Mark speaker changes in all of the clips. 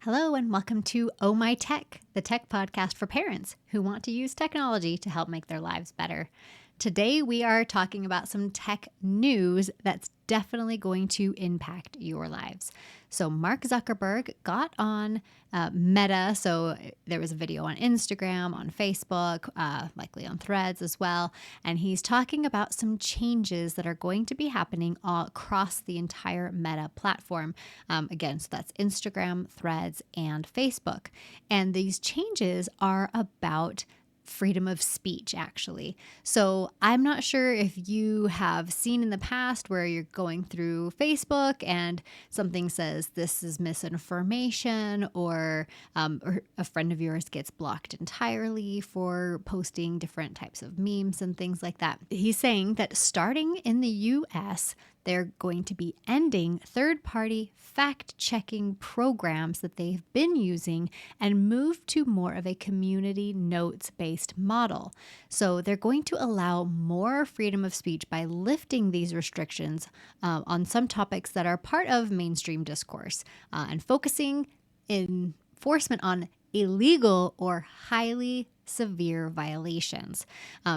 Speaker 1: Hello, and welcome to Oh My Tech, the tech podcast for parents who want to use technology to help make their lives better. Today, we are talking about some tech news that's definitely going to impact your lives. So, Mark Zuckerberg got on Meta. So, there was a video on Instagram, on Facebook, likely on Threads as well. And he's talking about some changes that are going to be happening all across the entire Meta platform. Again, so that's Instagram, Threads, and Facebook. And these changes are about freedom of speech, actually. So I'm not sure if you have seen in the past where you're going through Facebook and something says this is misinformation, or a friend of yours gets blocked entirely for posting different types of memes and things like that. He's saying that starting in the US, they're going to be ending third-party fact-checking programs that they've been using and move to more of a community notes-based model. So they're going to allow more freedom of speech by lifting these restrictions on some topics that are part of mainstream discourse and focusing enforcement on illegal or highly severe violations.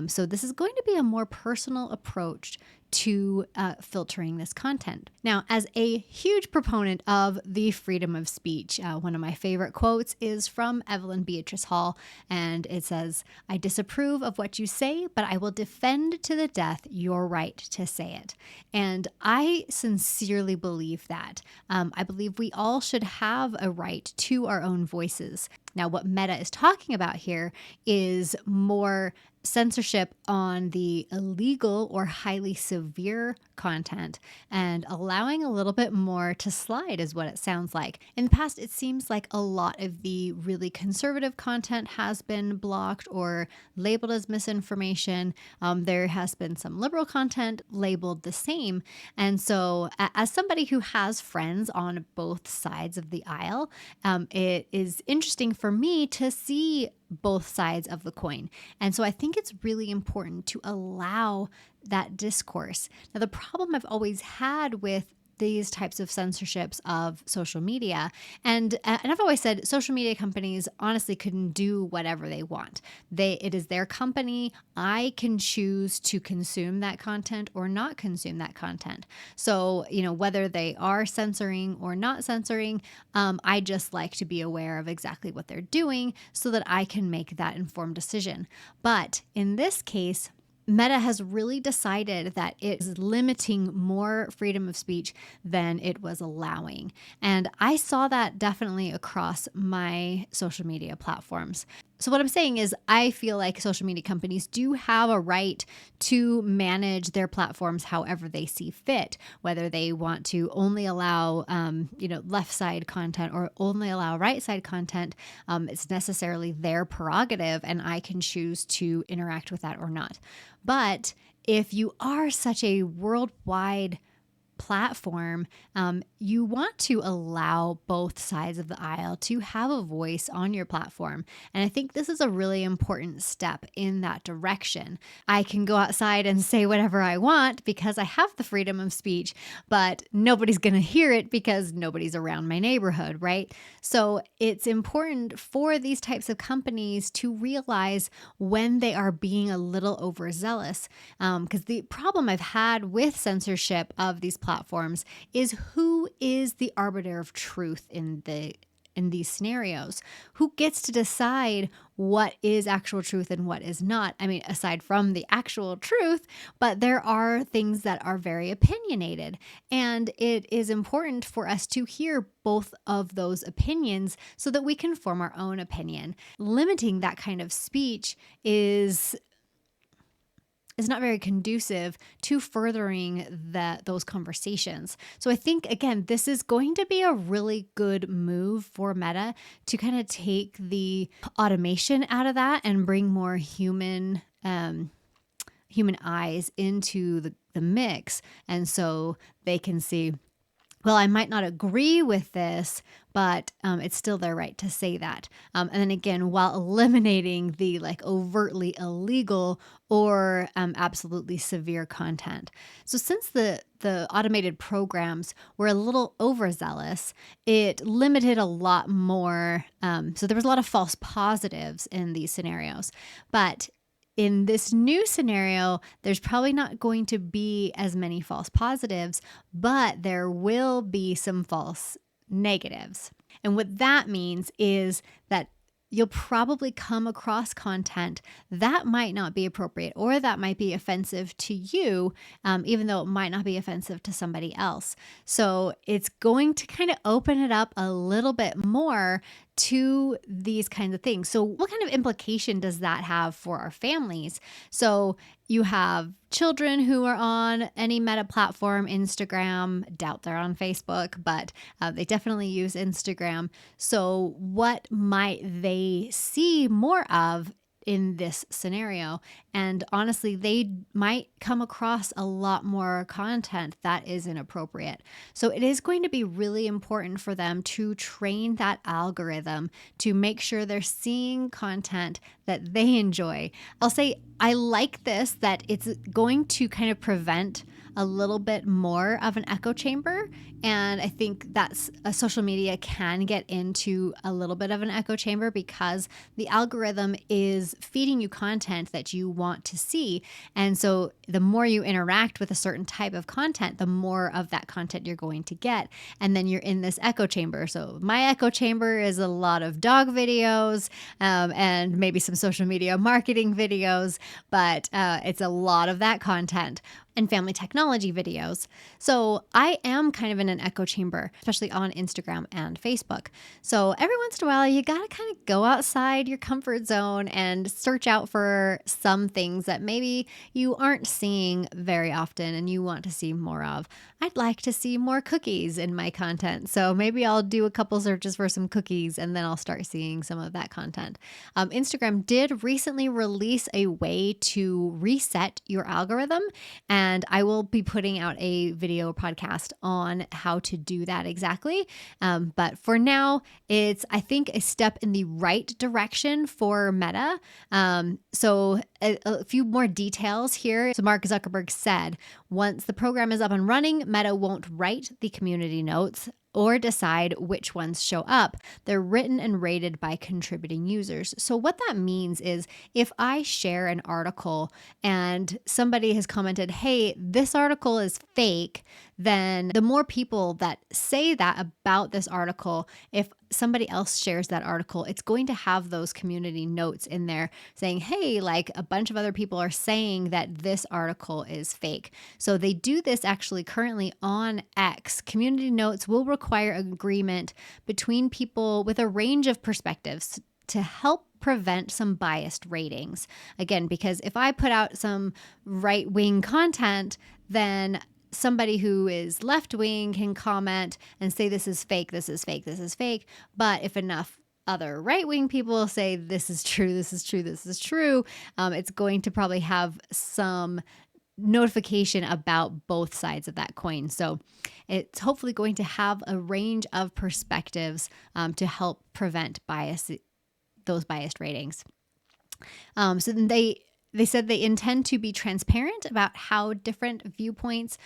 Speaker 1: So this is going to be a more personal approach to filtering this content. Now, as a huge proponent of the freedom of speech, one of my favorite quotes is from Evelyn Beatrice Hall, and it says, "I disapprove of what you say, but I will defend to the death your right to say it." And I sincerely believe that. I believe we all should have a right to our own voices. Now, what Meta is talking about here is more censorship on the illegal or highly severe content and allowing a little bit more to slide is what it sounds like. In the past, it seems like a lot of the really conservative content has been blocked or labeled as misinformation. There has been some liberal content labeled the same. And so as somebody who has friends on both sides of the aisle, it is interesting for me to see both sides of the coin. And so I think it's really important to allow that discourse. Now, the problem I've always had with these types of censorships of social media. And I've always said social media companies honestly can do whatever they want. It is their company. I can choose to consume that content or not consume that content. So, whether they are censoring or not censoring, I just like to be aware of exactly what they're doing so that I can make that informed decision. But in this case, Meta has really decided that it is limiting more freedom of speech than it was allowing. And I saw that definitely across my social media platforms. So what I'm saying is I feel like social media companies do have a right to manage their platforms however they see fit, whether they want to only allow, left side content or only allow right side content. It's necessarily their prerogative, and I can choose to interact with that or not. But if you are such a worldwide platform, you want to allow both sides of the aisle to have a voice on your platform. And I think this is a really important step in that direction. I can go outside and say whatever I want because I have the freedom of speech, but nobody's going to hear it because nobody's around my neighborhood, right? So it's important for these types of companies to realize when they are being a little overzealous. Because the problem I've had with censorship of these platforms is who is the arbiter of truth in these scenarios? Who gets to decide what is actual truth and what is not? I mean, aside from the actual truth, but there are things that are very opinionated. And it is important for us to hear both of those opinions so that we can form our own opinion. Limiting that kind of speech is not very conducive to furthering those conversations. So I think, again, this is going to be a really good move for Meta to kind of take the automation out of that and bring more human eyes into the mix. And so they can see, well, I might not agree with this, but it's still their right to say that. And then again, while eliminating the overtly illegal or absolutely severe content. So since the the automated programs were a little overzealous, it limited a lot more. So there was a lot of false positives in these scenarios. But in this new scenario, there's probably not going to be as many false positives, but there will be some false negatives. And what that means is that you'll probably come across content that might not be appropriate or that might be offensive to you, even though it might not be offensive to somebody else. So it's going to kind of open it up a little bit more to these kinds of things. So what kind of implication does that have for our families? So you have children who are on any Meta platform, Instagram, doubt they're on Facebook, but they definitely use Instagram. So what might they see more of in this scenario? And honestly, they might come across a lot more content that is inappropriate. So it is going to be really important for them to train that algorithm to make sure they're seeing content that they enjoy. I'll say I like this, that it's going to kind of prevent a little bit more of an echo chamber. And I think that's social media can get into a little bit of an echo chamber because the algorithm is feeding you content that you want to see. And so the more you interact with a certain type of content, the more of that content you're going to get. And then you're in this echo chamber. So my echo chamber is a lot of dog videos and maybe some social media marketing videos, but it's a lot of that content and family technology videos. So I am kind of in an echo chamber, especially on Instagram and Facebook. So every once in a while, you got to kind of go outside your comfort zone and search out for some things that maybe you aren't seeing very often and you want to see more of. I'd like to see more cookies in my content. So maybe I'll do a couple searches for some cookies and then I'll start seeing some of that content. Instagram did recently release a way to reset your algorithm, and I will be putting out a video podcast on how to do that exactly. But for now, it's, I think, a step in the right direction for Meta. So a few more details here. So Mark Zuckerberg said, once the program is up and running, Meta won't write the community notes or decide which ones show up. They're written and rated by contributing users. So what that means is if I share an article and somebody has commented, hey, this article is fake, then the more people that say that about this article, if somebody else shares that article, it's going to have those community notes in there saying, hey, like a bunch of other people are saying that this article is fake. So they do this actually currently on X. Community notes will require agreement between people with a range of perspectives to help prevent some biased ratings. Again, because if I put out some right-wing content, then somebody who is left-wing can comment and say, this is fake, this is fake, this is fake. But if enough other right-wing people say, this is true, this is true, this is true, it's going to probably have some notification about both sides of that coin. So it's hopefully going to have a range of perspectives to help prevent bias, those biased ratings. So then they said they intend to be transparent about how different viewpoints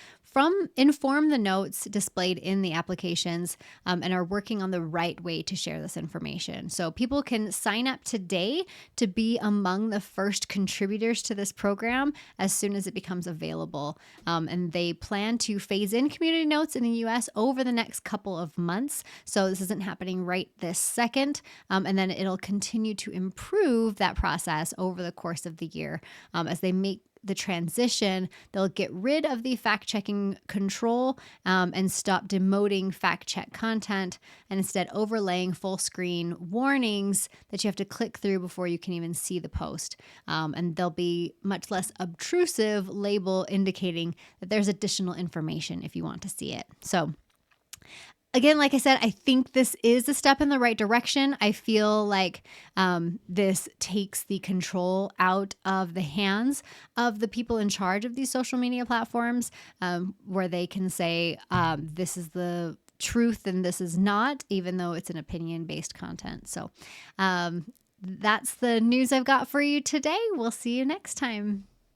Speaker 1: inform the notes displayed in the applications and are working on the right way to share this information. So people can sign up today to be among the first contributors to this program as soon as it becomes available. And they plan to phase in community notes in the US over the next couple of months. So this isn't happening right this second. And then it'll continue to improve that process over the course of the year as they make the transition. They'll get rid of the fact-checking control and stop demoting fact-check content and instead overlaying full screen warnings that you have to click through before you can even see the post. And there'll be much less obtrusive label indicating that there's additional information if you want to see it. So again, like I said, I think this is a step in the right direction. I feel like this takes the control out of the hands of the people in charge of these social media platforms, where they can say, this is the truth and this is not, even though it's an opinion-based content. So that's the news I've got for you today. We'll see you next time.